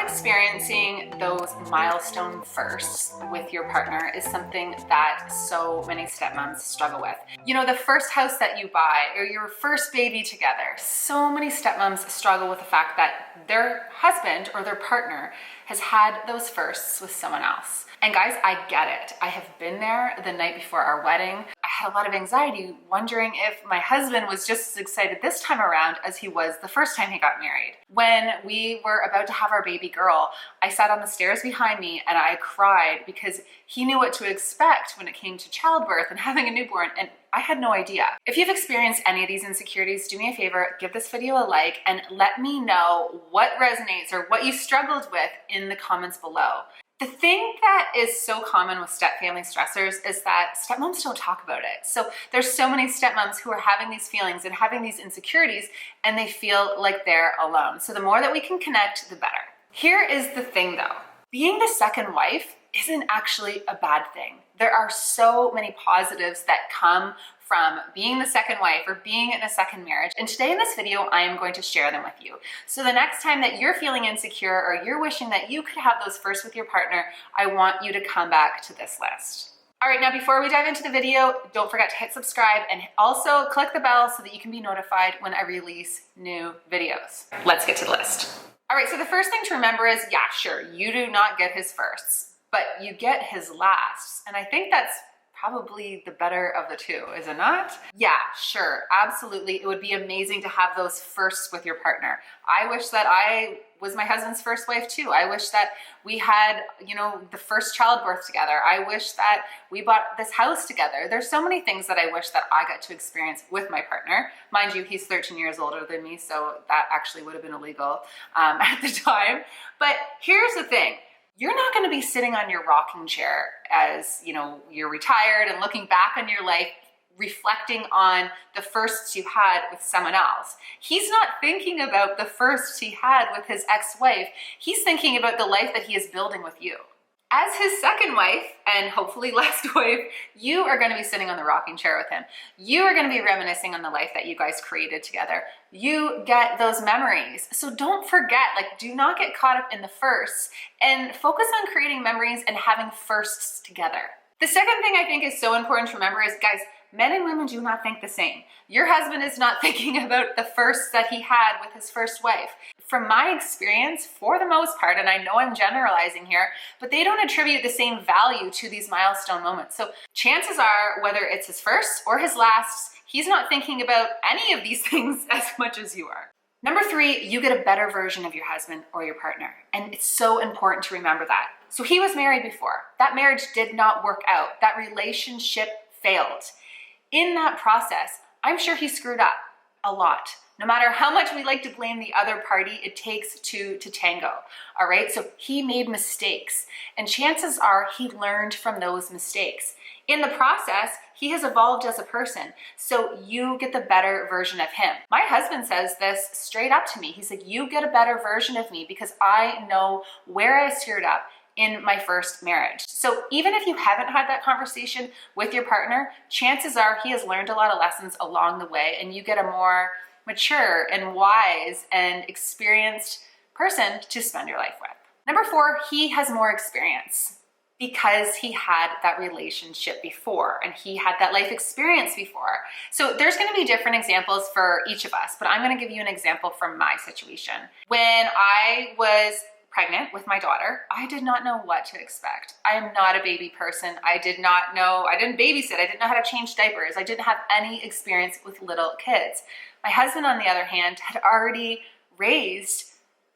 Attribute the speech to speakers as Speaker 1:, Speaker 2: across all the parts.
Speaker 1: experiencing those milestone firsts with your partner is something that so many stepmoms struggle with. You know, the first house that you buy or your first baby together. So many stepmoms struggle with the fact that their husband or their partner has had those firsts with someone else. And guys, I get it. I have been there the night before our wedding. I had a lot of anxiety wondering if my husband was just as excited this time around as he was the first time he got married. When we were about to have our baby girl, I sat on the stairs behind me and I cried because he knew what to expect when it came to childbirth and having a newborn, and I had no idea. If you've experienced any of these insecurities, do me a favor, give this video a like and let me know what resonates or what you struggled with in the comments below. The thing that is so common with step family stressors is that stepmoms don't talk about it. So there's so many stepmoms who are having these feelings and having these insecurities, and they feel like they're alone. So the more that we can connect, the better. Here is the thing though. Being the second wife isn't actually a bad thing. There are so many positives that come from being the second wife or being in a second marriage. And today in this video, I am going to share them with you. So the next time that you're feeling insecure or you're wishing that you could have those first with your partner, I want you to come back to this list. All right, now before we dive into the video, don't forget to hit subscribe and also click the bell so that you can be notified when I release new videos. Let's get to the list. All right, so the first thing to remember is, yeah, sure, you do not get his firsts, but you get his lasts. And I think that's probably the better of the two, is it not? Yeah, sure, absolutely. It would be amazing to have those firsts with your partner. I wish that I was my husband's first wife too. I wish that we had, you know, the first childbirth together. I wish that we bought this house together. There's so many things that I wish that I got to experience with my partner. Mind you, he's 13 years older than me, so that actually would have been illegal at the time. But here's the thing. You're not going to be sitting on your rocking chair as, you know, you're retired and looking back on your life, reflecting on the firsts you had with someone else. He's not thinking about the firsts he had with his ex-wife. He's thinking about the life that he is building with you. As his second wife, and hopefully last wife, you are going to be sitting on the rocking chair with him. You are going to be reminiscing on the life that you guys created together. You get those memories. So don't forget, like, do not get caught up in the firsts and focus on creating memories and having firsts together. The second thing I think is so important to remember is, guys, men and women do not think the same. Your husband is not thinking about the firsts that he had with his first wife. From my experience, for the most part, and I know I'm generalizing here, but they don't attribute the same value to these milestone moments. So chances are, whether it's his first or his last, he's not thinking about any of these things as much as you are. Number 3, you get a better version of your husband or your partner. And it's so important to remember that. So he was married before. That marriage did not work out. That relationship failed. In that process, I'm sure he screwed up a lot. No matter how much we like to blame the other party, it takes two to tango, all right? So he made mistakes, and chances are he learned from those mistakes. In the process, he has evolved as a person, so you get the better version of him. My husband says this straight up to me. He said, you get a better version of me because I know where I screwed up in my first marriage. So even if you haven't had that conversation with your partner, chances are he has learned a lot of lessons along the way, and you get a more mature and wise and experienced person to spend your life with. Number 4, he has more experience because he had that relationship before and he had that life experience before. So there's going to be different examples for each of us, but I'm going to give you an example from my situation. When I was pregnant with my daughter, I did not know what to expect. I am not a baby person. I didn't babysit. I didn't know how to change diapers. I didn't have any experience with little kids. My husband, on the other hand, had already raised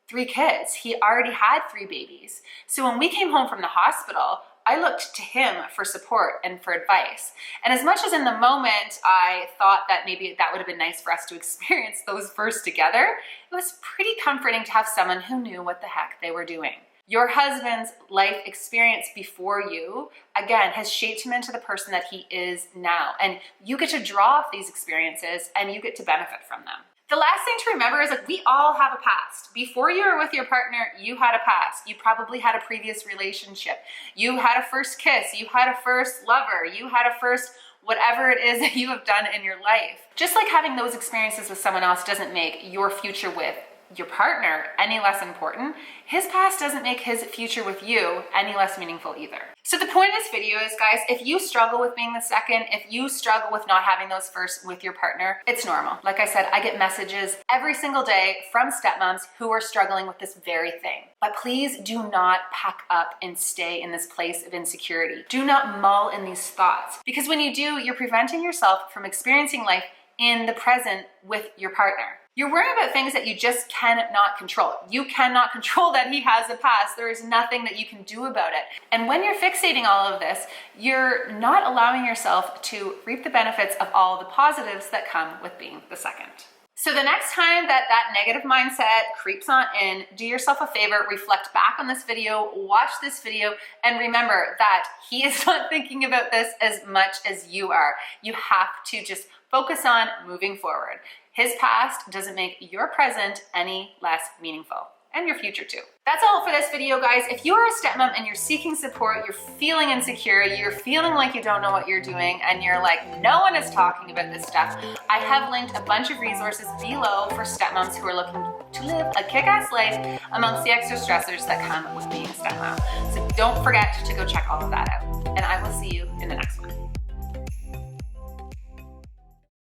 Speaker 1: 3 kids. He already had 3 babies. So when we came home from the hospital, I looked to him for support and for advice. And as much as in the moment I thought that maybe that would have been nice for us to experience those first together, it was pretty comforting to have someone who knew what the heck they were doing. Your husband's life experience before you, again, has shaped him into the person that he is now. And you get to draw off these experiences and you get to benefit from them. The last thing to remember is, like, we all have a past. Before you were with your partner, you had a past. You probably had a previous relationship. You had a first kiss. You had a first lover. You had a first whatever it is that you have done in your life. Just like having those experiences with someone else doesn't make your future with your partner any less important, his past doesn't make his future with you any less meaningful either. So the point of this video is, guys, if you struggle with being the second, if you struggle with not having those first with your partner, it's normal. Like I said, I get messages every single day from stepmoms who are struggling with this very thing. But please do not pack up and stay in this place of insecurity. Do not mull in these thoughts, because when you do, you're preventing yourself from experiencing life in the present with your partner. You're worrying about things that you just cannot control. You cannot control that he has a past. There is nothing that you can do about it. And when you're fixating all of this, you're not allowing yourself to reap the benefits of all the positives that come with being the second. So the next time that negative mindset creeps on in, do yourself a favor, reflect back on this video, watch this video, and remember that he is not thinking about this as much as you are. You have to just focus on moving forward. His past doesn't make your present any less meaningful, and your future too. That's all for this video, guys. If you are a stepmom and you're seeking support, you're feeling insecure, you're feeling like you don't know what you're doing, and you're like, no one is talking about this stuff, I have linked a bunch of resources below for stepmoms who are looking to live a kick-ass life amongst the extra stressors that come with being a stepmom. So don't forget to go check all of that out, and I will see you in the next one.